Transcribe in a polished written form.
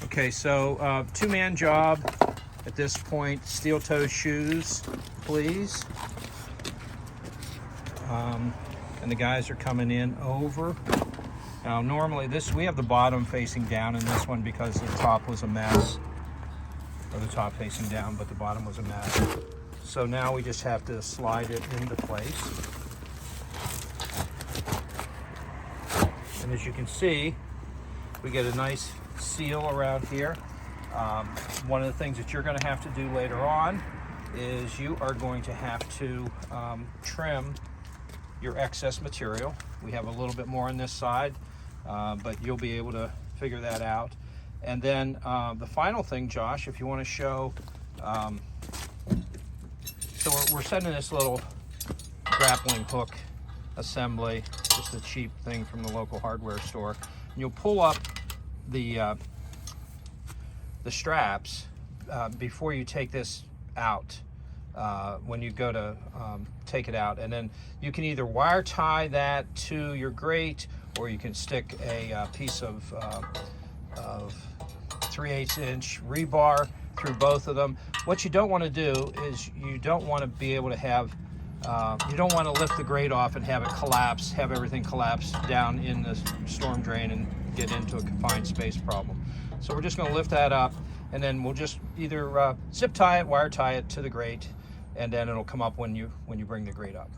Okay, so two-man job at this point. Steel toe shoes, please. And the guys are coming in over. Now normally we have the bottom facing down in this one because the top was a mess. Or the top facing down, but the bottom was a mess. So now we just have to slide it into place. And as you can see, we get a nice seal around here. One of the things that you're going to have to do later on is you are going to have to trim your excess material. We have a little bit more on this side, but you'll be able to figure that out. And then the final thing, Josh, if you want to show, so we're setting this little grappling hook assembly, just a cheap thing from the local hardware store. And you'll pull up the straps before you take this out. When you go to take it out, and then you can either wire tie that to your grate, or you can stick a piece of 3/8 inch rebar through both of them. What you don't want to do is you don't want to be able to have you don't want to lift the grate off and have it collapse, have everything collapse down in the storm drain and get into a confined space problem. So we're just going to lift that up, and then we'll just either zip tie it, wire tie it to the grate, and then it'll come up when you bring the grate up.